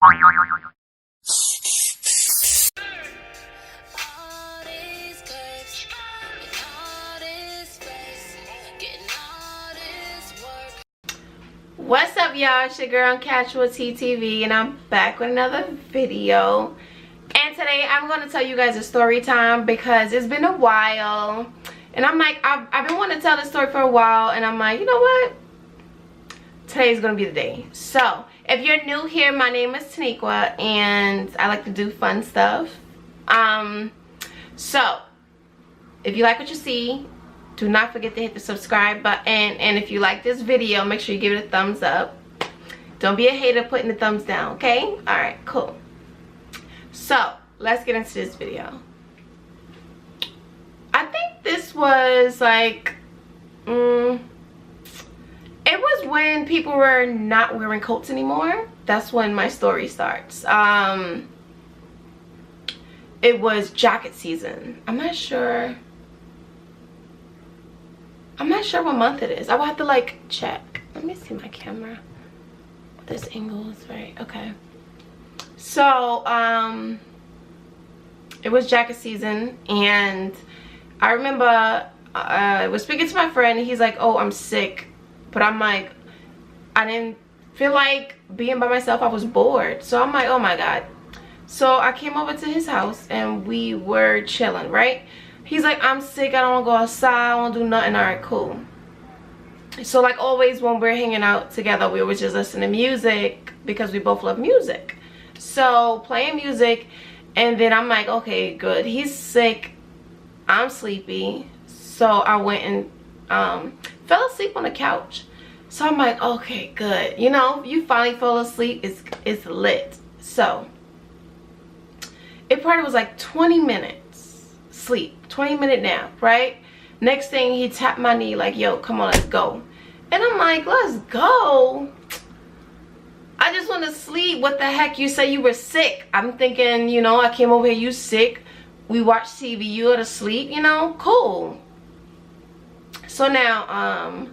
What's up, y'all? It's your girl Casual TTV, and I'm back with another video. And today I'm going to tell you guys a story time because it's been a while, and I'm like, I've been wanting to tell this story for a while, and I'm like, you know what? Today's gonna be the day. So if you're new here, my name is Taniqua, and I like to do fun stuff. So if you like what you see, do not forget to hit the subscribe button, and if you like this video, make sure you give it a thumbs up. Don't be a hater putting the thumbs down, okay? All right, cool. So let's get into this video. I think this was like it was when people were not wearing coats anymore. That's when my story starts. It was jacket season. I'm not sure what month it is. I will have to like check. Let me see my camera. This angle is right. Okay. So it was jacket season, and I remember I was speaking to my friend, and he's like, oh, I'm sick. But I'm like, I didn't feel like being by myself. I was bored. So I'm like, oh my God. So I came over to his house and we were chilling, right? He's like, I'm sick. I don't want to go outside. I don't want to do nothing. All right, cool. So like always when we're hanging out together, we always just listen to music because we both love music. So playing music, and then I'm like, okay, good. He's sick. I'm sleepy. So I went and fell asleep on the couch. So I'm like, okay, good. You know, you finally fall asleep, it's lit. So it probably was like 20 minutes sleep, 20-minute nap, right? Next thing, he tapped my knee like, yo, come on, let's go. And I'm like, let's go? I just want to sleep. What the heck? You say you were sick. I'm thinking, you know, I came over here, you sick. We watched TV, you go to sleep, you know, cool. So now,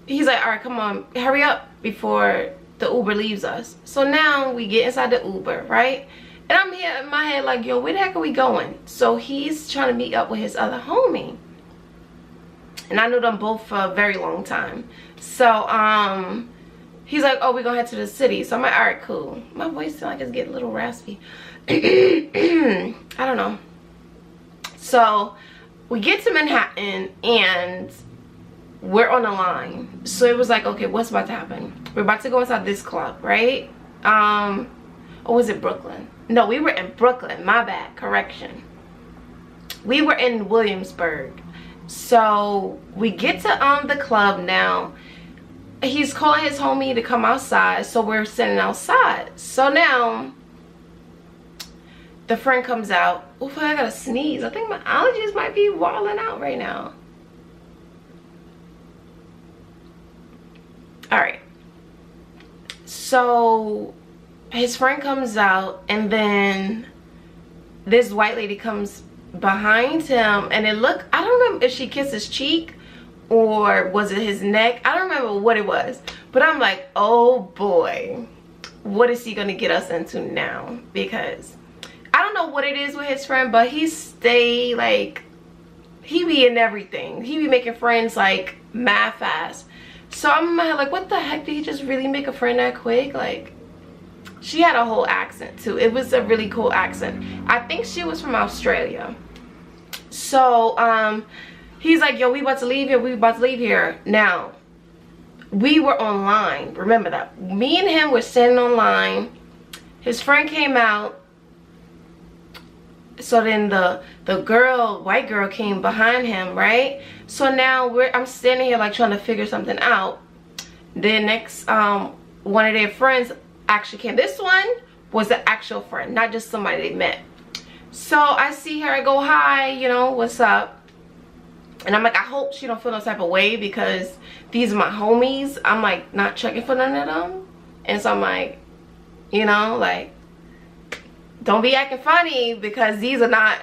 he's like, all right, come on, hurry up before the Uber leaves us. So now we get inside the Uber, right? And I'm here in my head like, yo, where the heck are we going? So he's trying to meet up with his other homie. And I knew them both for a very long time. So, he's like, oh, we're gonna head to the city. So I'm like, all right, cool. My voice sounds like it's getting a little raspy. I don't know. So we get to Manhattan and we're on the line. So it was like, okay, what's about to happen? We're about to go inside this club, right? Or was it Brooklyn? No, we were in Brooklyn. My bad. Correction. We were in Williamsburg. So we get to the club now. He's calling his homie to come outside. So we're sitting outside. So now the friend comes out. Oh, I gotta sneeze. I think my allergies might be walling out right now. Alright. So his friend comes out, and then this white lady comes behind him, and it looked, I don't remember if she kissed his cheek or was it his neck. I don't remember what it was. But I'm like, oh boy, what is he gonna get us into now? Because I don't know what it is with his friend, but he stay like, he be in everything. He be making friends like mad fast. So I'm in my head like, what the heck, did he just really make a friend that quick? Like, she had a whole accent too. It was a really cool accent. I think she was from Australia. So he's like, yo, we about to leave here, we about to leave here. Now we were online, remember that. Me and him were sitting online. His friend came out. So then the white girl came behind him, right? So now I'm standing here like trying to figure something out. Then next one of their friends actually came. This one was the actual friend, not just somebody they met. So I see her, I go, hi, you know, what's up? And I'm like, I hope she don't feel no type of way because these are my homies. I'm like not checking for none of them. And so I'm like, you know, like, don't be acting funny because these are not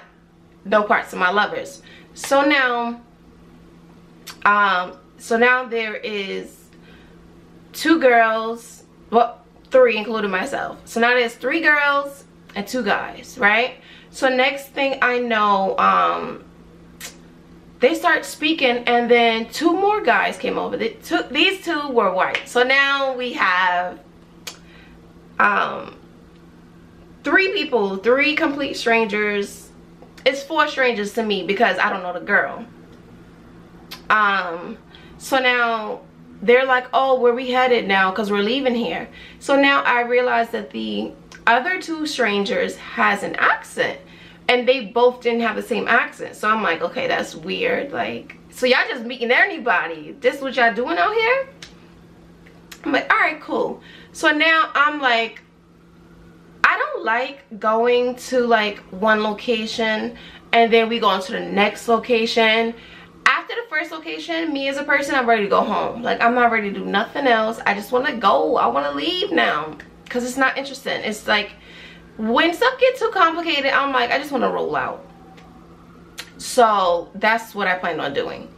no parts of my lovers. So now there is two girls, well, 3, including myself. So now there's 3 girls and 2 guys, right? So next thing I know, they start speaking, and then 2 more guys came over. These 2 were white. So now we have 3 people, 3 complete strangers. It's 4 strangers to me because I don't know the girl. So now they're like, oh, where we headed now, because we're leaving here. So now I realize that the other 2 strangers has an accent, and they both didn't have the same accent. So I'm like, okay, that's weird. Like, so y'all just meeting anybody? This what y'all doing out here? I'm like, all right, cool. So now I'm like, I don't like going to like one location and then we go on to the next location. After the first location, me as a person, I'm ready to go home. Like, I'm not ready to do nothing else. I just want to go. I want to leave now because it's not interesting. It's like, when stuff gets too complicated, I'm like, I just want to roll out. So that's what I plan on doing.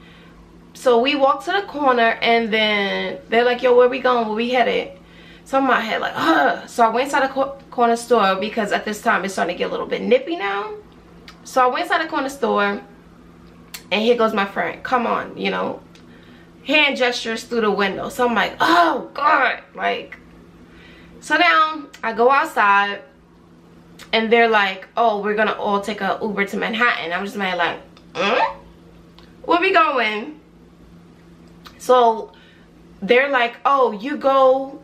So we walk to the corner, and then they're like, yo, where we going? Where we headed? So in my head, like, ugh. So I went inside the corner store because at this time it's starting to get a little bit nippy now. So I went inside the corner store, and here goes my friend. Come on, you know, hand gestures through the window. So I'm like, oh God, like. So now I go outside, and they're like, oh, we're gonna all take a Uber to Manhattan. I'm just mad, like, where we going? So they're like, oh, you go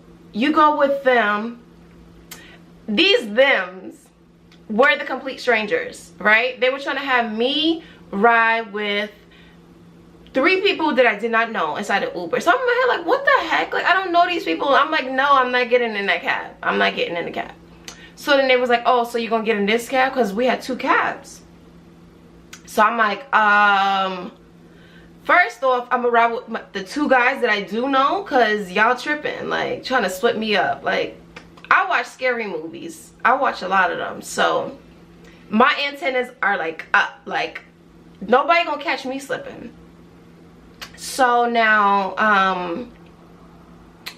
with them. These thems were the complete strangers, right? They were trying to have me ride with 3 people that I did not know inside the Uber. So I'm in my head like, what the heck? Like, I don't know these people. I'm like, no, I'm not getting in that cab. I'm not getting in the cab. So then they was like, oh, so you're gonna get in this cab? Because we had 2 cabs. So I'm like, first off, I'm gonna ride with the 2 guys that I do know, because y'all tripping, like, trying to split me up. Like, I watch scary movies. I watch a lot of them. So my antennas are like up. Like, nobody gonna catch me slipping. So now,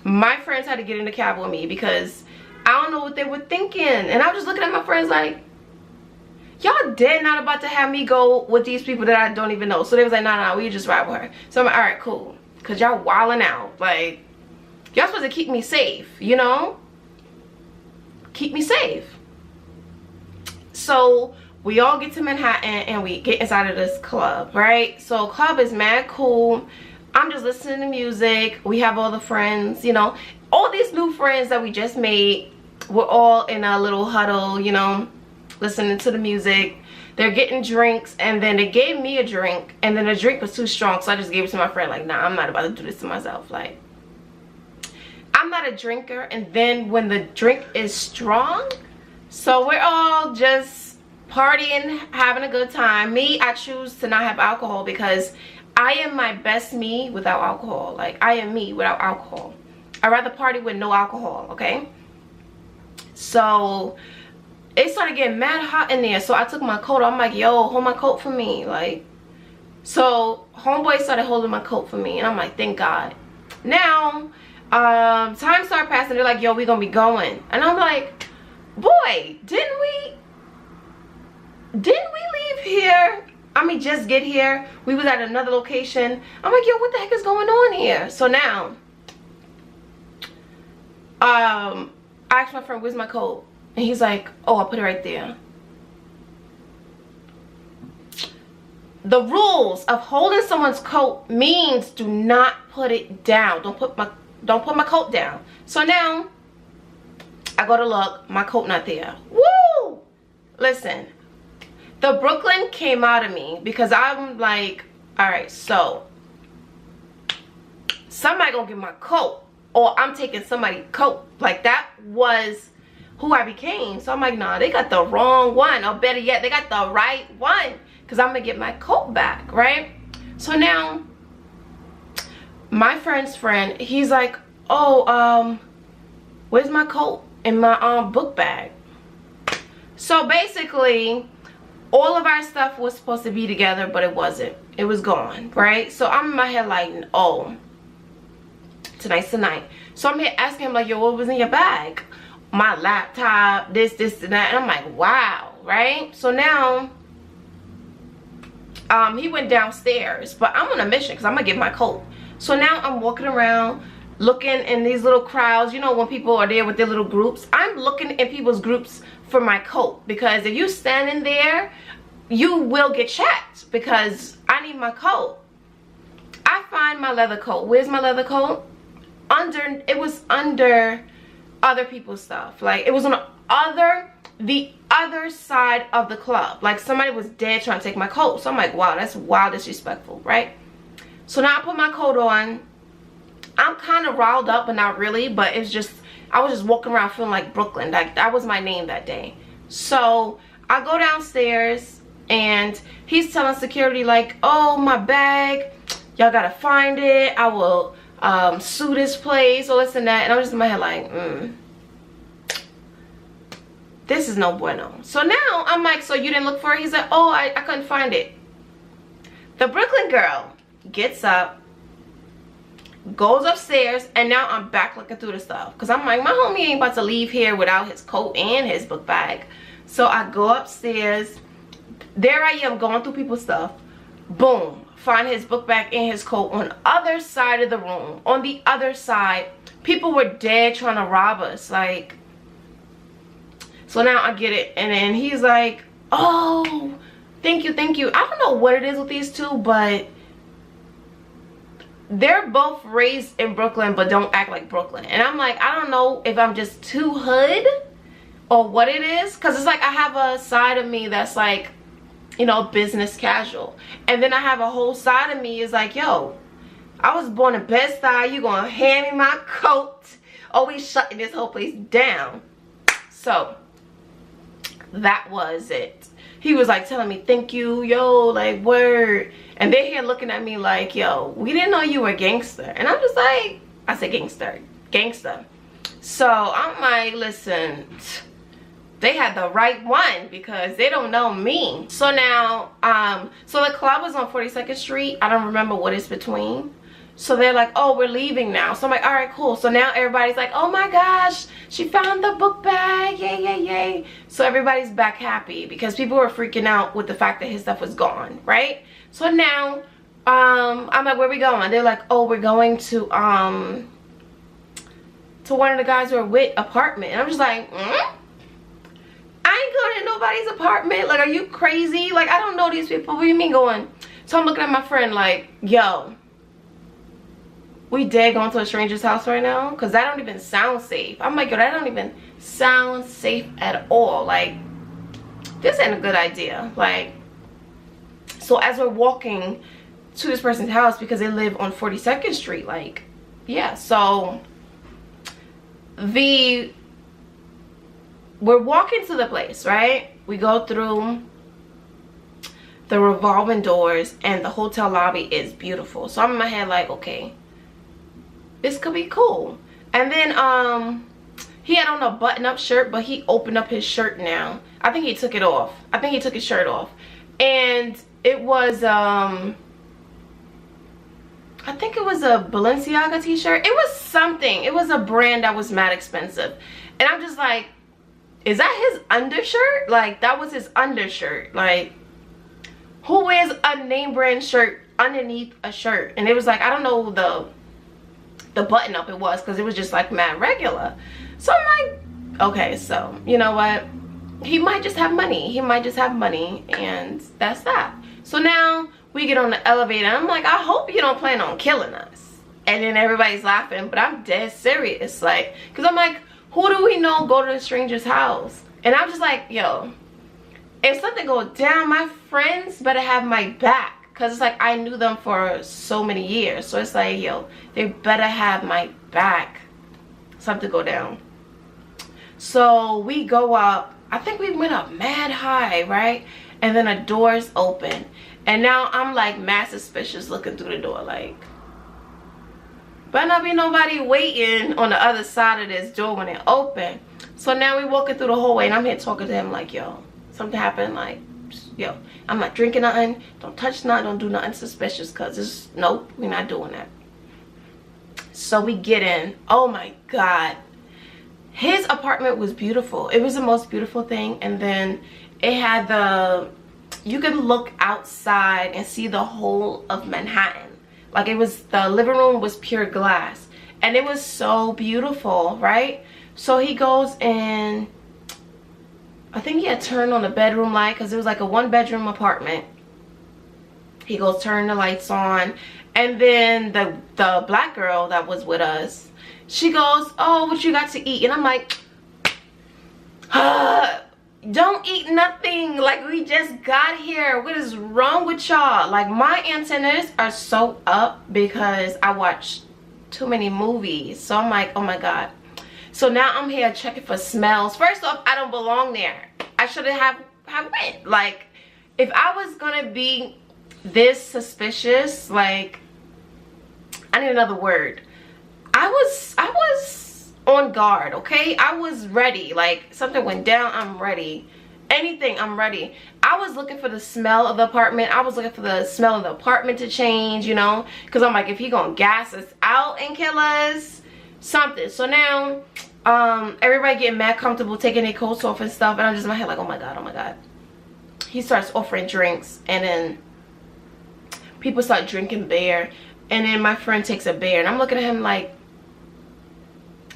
my friends had to get in the cab with me because I don't know what they were thinking. And I was just looking at my friends like, y'all dead not about to have me go with these people that I don't even know. So they was like, nah, we just ride with her. So I'm like, all right, cool. Because y'all wilding out. Like, y'all supposed to keep me safe, you know? Keep me safe. So we all get to Manhattan and we get inside of this club, right? So club is mad cool. I'm just listening to music. We have all the friends, you know. All these new friends that we just made, we're all in a little huddle, you know, listening to the music. They're getting drinks, and then they gave me a drink, and then the drink was too strong, so I just gave it to my friend. Like, nah, I'm not about to do this to myself. Like, I'm not a drinker, and then when the drink is strong, so we're all just partying, having a good time. Me, I choose to not have alcohol because I am my best me without alcohol. Like, I am me without alcohol. I'd rather party with no alcohol, okay? So it started getting mad hot in there. So I took my coat. I'm like, yo, hold my coat for me. Like, so homeboy started holding my coat for me. And I'm like, thank God. Now, time started passing. They're like, yo, we gonna be going. And I'm like, boy, didn't we leave here? I mean, just get here. We was at another location. I'm like, yo, what the heck is going on here? So now, I asked my friend, where's my coat? And he's like, oh, I'll put it right there. The rules of holding someone's coat means do not put it down. Don't put my coat down. So now I go to look, my coat not there. Woo! Listen, the Brooklyn came out of me because I'm like, all right, so somebody gonna get my coat, or I'm taking somebody's coat. Like, that was who I became. So I'm like, nah, they got the wrong one, or better yet, they got the right one, because I'm gonna get my coat back, right? So now my friend's friend, he's like, oh, where's my coat in my book bag? So basically, all of our stuff was supposed to be together, but it wasn't. It was gone, right? So I'm in my head like, oh, tonight's the night. So I'm here asking him like, yo, what was in your bag? My laptop, this, and that. And I'm like, wow, right? So now, he went downstairs, but I'm on a mission because I'm gonna get my coat. So now I'm walking around looking in these little crowds. You know, when people are there with their little groups, I'm looking in people's groups for my coat, because if you standing there, you will get checked because I need my coat. I find my leather coat. Where's my leather coat? It was under other people's stuff. Like, it was on the other side of the club. Like, somebody was dead trying to take my coat. So I'm like, wow, that's wild disrespectful, right? So now I put my coat on. I'm kind of riled up, but not really. But it's just, I was just walking around feeling like Brooklyn. Like, that was my name that day. So I go downstairs and he's telling security like, oh, my bag, y'all gotta find it. I will sue this place, or this and that. And I'm just in my head like, this is no bueno. So now I'm like, so you didn't look for it? He's like, oh, I couldn't find it. The Brooklyn girl gets up, goes upstairs, and now I'm back looking through the stuff, because I'm like, my homie ain't about to leave here without his coat and his book bag. So I go upstairs. There I am going through people's stuff. Boom, find his book bag and his coat on the other side of the room. On the other side, people were dead trying to rob us. Like, so now I get it. And then he's like, oh, thank you, thank you. I don't know what it is with these two, but they're both raised in Brooklyn but don't act like Brooklyn. And I'm like, I don't know if I'm just too hood or what it is, because it's like I have a side of me that's like, you know, business casual, and then I have a whole side of me is like, yo, I was born in Bed-Stuy, you gonna hand me my coat, or we shutting this whole place down. So that was it. He was like telling me thank you, yo, like, word. And they're here looking at me like, yo, we didn't know you were gangster. And I'm just like, I said gangster. So I'm like, listen, they had the right one because they don't know me. So now, so the club was on 42nd Street. I don't remember what it's between. So they're like, oh, we're leaving now. So I'm like, all right, cool. So now everybody's like, oh my gosh, she found the book bag, yay, yay, yay. So everybody's back happy because people were freaking out with the fact that his stuff was gone, right? So now, I'm like, where are we going? They're like, oh, we're going to one of the guys we're with apartment. And I'm just like, I ain't going to nobody's apartment. Like, are you crazy? Like, I don't know these people. What do you mean going? So I'm looking at my friend like, yo, we dead going to a stranger's house right now? Because that don't even sound safe. I'm like, yo, that don't even sound safe at all. Like, this ain't a good idea. Like, so as we're walking to this person's house, because they live on 42nd Street, like, yeah, so we're walking to the place, right? We go through the revolving doors and the hotel lobby is beautiful. So I'm in my head like, okay, this could be cool. And then he had on a button-up shirt, but he opened up his shirt now. I think he took it off. I think he took his shirt off. And it was I think it was a Balenciaga t-shirt. It was something. It was a brand that was mad expensive. And I'm just like, is that his undershirt? Like, that was his undershirt. Like, who wears a name brand shirt underneath a shirt? And it was like, I don't know the button up it was, because it was just like mad regular. So I'm like, okay, so you know what? He might just have money. He might just have money, and that's that. So now we get on the elevator. And I'm like, I hope you don't plan on killing us. And then everybody's laughing, but I'm dead serious. Like, because I'm like, who do we know go to a stranger's house? And I'm just like, yo, if something goes down, my friends better have my back. Because it's like, I knew them for so many years. So it's like, yo, they better have my back. Something go down. So we go up. I think we went up mad high, right? And then a door's open. And now I'm like mad suspicious looking through the door. Like, better not be nobody waiting on the other side of this door when it open. So now we walking through the hallway. And I'm here talking to him like, yo, something happened. Like, yo, I'm not drinking nothing. Don't touch nothing. Don't do nothing suspicious. Because it's, nope, we're not doing that. So we get in. Oh my God. His apartment was beautiful. It was the most beautiful thing. And then it had you could look outside and see the whole of Manhattan. Like, it was, the living room was pure glass. And it was so beautiful, right? So he goes in. I think he had turned on the bedroom light because it was like a 1-bedroom apartment. He goes, turn the lights on. And then the black girl that was with us, she goes, oh, what you got to eat? And I'm like, don't eat nothing. Like, we just got here. What is wrong with y'all? Like, my antennas are so up because I watched too many movies. So I'm like, oh my God. So now I'm here checking for smells. First off, I don't belong there. I should have went. Like, if I was gonna be this suspicious, like, I need another word. I was on guard, okay? I was ready. Like, something went down, I'm ready. Anything, I'm ready. I was looking for the smell of the apartment. I was looking for the smell of the apartment to change, you know? Because I'm like, if he gonna gas us out and kill us, something. So now, everybody getting mad comfortable, taking their coats off and stuff. And I'm just in my head like, oh my God, oh my God. He starts offering drinks. And then people start drinking beer. And then my friend takes a beer. And I'm looking at him like,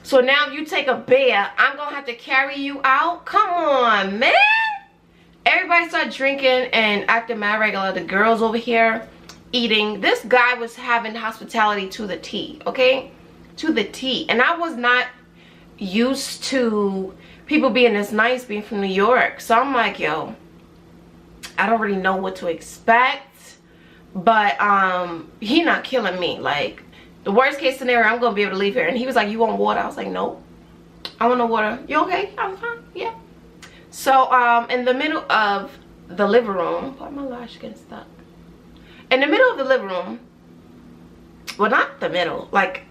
so now if you take a beer, I'm going to have to carry you out? Come on, man. Everybody started drinking and acting mad regular. The girls over here eating. This guy was having hospitality to the T, okay? To the T. And I was not used to people being this nice, being from New York. So I'm like, yo, I don't really know what to expect. But he not killing me. Like, the worst case scenario, I'm gonna be able to leave here. And he was like, you want water? I was like, nope, I want no water. You okay? I'm fine. Yeah. So in the middle of the living room, why my lash getting stuck? In the middle of the living room, well, not the middle, like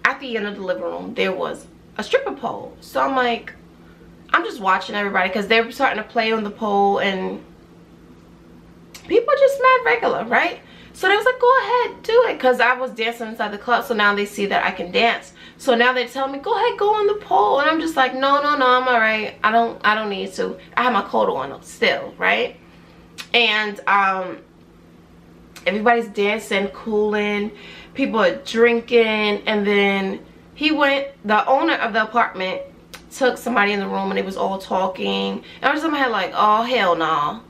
at the end of the living room, there was a stripper pole. So I'm like, I'm just watching everybody because they were starting to play on the pole and people just mad regular, right? So they was like, go ahead, do it, because I was dancing inside the club. So now they see that I can dance. So now they're telling me, go ahead, go on the pole. And I'm just like, no, I'm all right. I don't need to. I have my coat on still, right? And everybody's dancing, cooling, people are drinking. And then the owner of the apartment took somebody in the room and they was all talking. And I was in my head like, oh, hell no.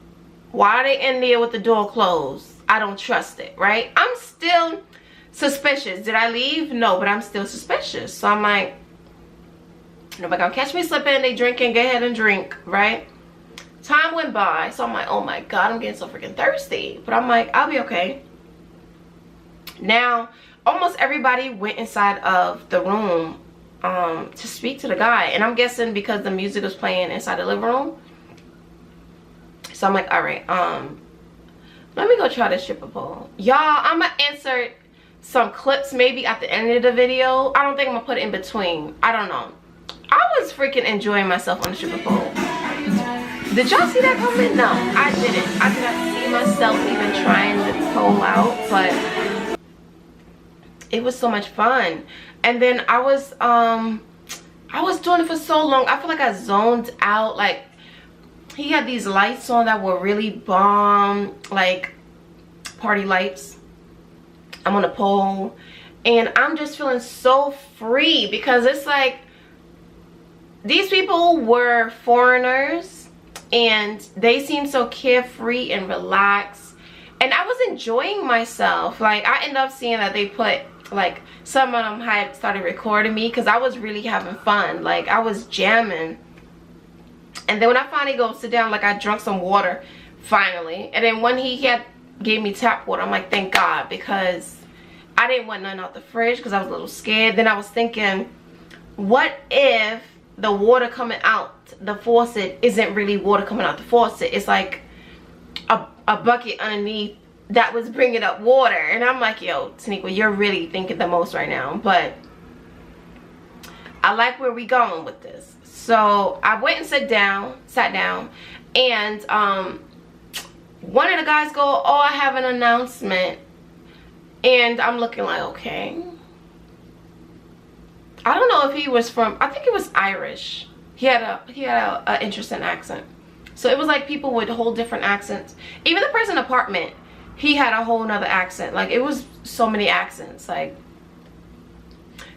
Why are they in there with the door closed? I don't trust it, right? I'm still suspicious. Did I leave? No, but I'm still suspicious. So I'm like, nobody gonna catch me slipping. They drinking, go ahead and drink, right? Time went by. So I'm like, oh my God, I'm getting so freaking thirsty. But I'm like, I'll be okay. Now, almost everybody went inside of the room to speak to the guy. And I'm guessing because the music was playing inside the living room. So I'm like, all right, let me go try this stripper pole. Y'all, I'm gonna insert some clips maybe at the end of the video. I don't think I'm gonna put it in between. I don't know. I was freaking enjoying myself on the stripper pole. Did y'all see that coming? No, I didn't. I did not see myself even trying the pole out, but it was so much fun. And then I was doing it for so long. I feel like I zoned out. Like, he had these lights on that were really bomb, like party lights. I'm on a pole and I'm just feeling so free because it's like these people were foreigners and they seemed so carefree and relaxed, and I was enjoying myself. Like, I ended up seeing that they put, like, some of them had started recording me because I was really having fun. Like, I was jamming. And then when I finally go sit down, like, I drank some water finally. And then when he gave me tap water, I'm like, thank God, because I didn't want nothing out the fridge because I was a little scared. Then I was thinking, what if the water coming out the faucet isn't really water coming out the faucet? It's like a bucket underneath that was bringing up water. And I'm like, yo, Taniqua, you're really thinking the most right now. But I like where we going with this. So I went and sat down, and one of the guys go, oh, I have an announcement. And I'm looking like, okay. I don't know if he was from, I think it was Irish. He had a interesting accent. So it was like people with whole different accents. Even the person in the apartment, he had a whole nother accent. Like, it was so many accents. Like,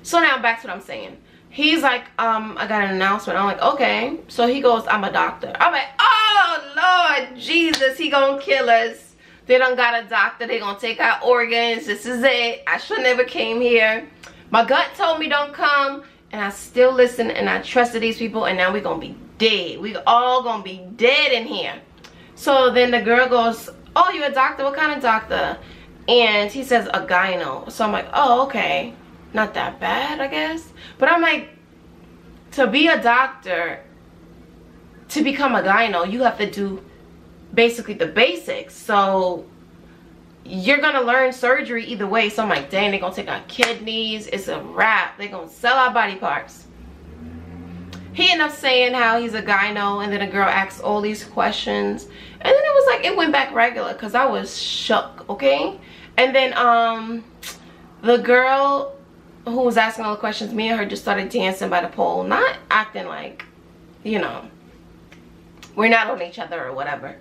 so now back to what I'm saying. He's like, I got an announcement. I'm like, okay. So he goes, I'm a doctor. I'm like, oh Lord Jesus, he gonna kill us. They done got a doctor. They gonna take our organs. This is it. I should never came here. My gut told me don't come, and I still listened, and I trusted these people, and now we gonna be dead. We all gonna be dead in here. So then the girl goes, oh, you a doctor? What kind of doctor? And he says a gyno. So I'm like, oh, okay, not that bad, I guess. But I'm like, to be a doctor, to become a gyno, you have to do basically the basics. So you're gonna learn surgery either way. So I'm like, dang, they're gonna take our kidneys. It's a wrap. They're gonna sell our body parts. He ended up saying how he's a gyno, and then a girl asked all these questions, and then it was like, it went back regular, because I was shook, okay? And then the girl who was asking all the questions, me and her just started dancing by the pole, not acting like, you know, we're not on each other or whatever.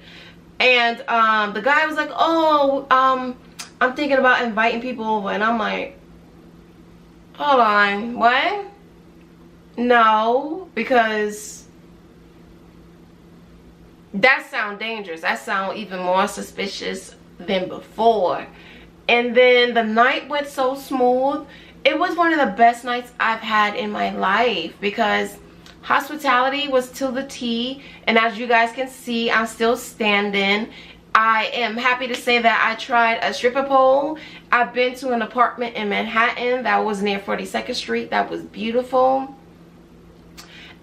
And the guy was like, oh, I'm thinking about inviting people over. And I'm like, hold on, what? No, because that sounds dangerous. That sounds even more suspicious than before. And then the night went so smooth. It was one of the best nights I've had in my life, because hospitality was to the T. And as you guys can see, I'm still standing. I am happy to say that I tried a stripper pole. I've been to an apartment in Manhattan that was near 42nd Street. That was beautiful.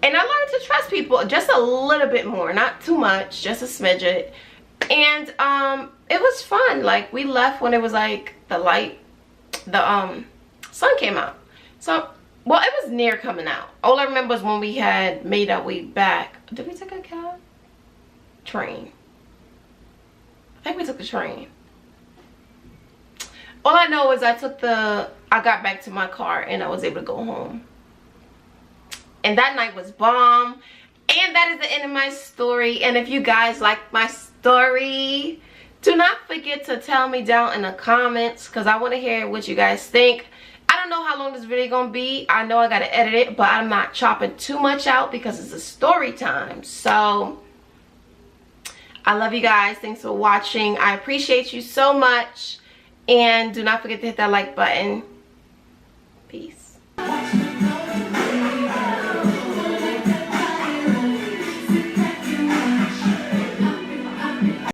And I learned to trust people just a little bit more, not too much, just a smidget. And it was fun. Like, we left when it was like the sun came out. So, well, it was near coming out. All I remember is when we had made our way back. Did we take a cab? Train. I think we took the train. All I know is I got back to my car and I was able to go home. And that night was bomb. And that is the end of my story. And if you guys like my story, do not forget to tell me down in the comments, because I want to hear what you guys think. I don't know how long this video gonna be. I know I gotta edit it, but I'm not chopping too much out because it's a story time. So I love you guys. Thanks for watching. I appreciate you so much. And do not forget to hit that like button. Peace.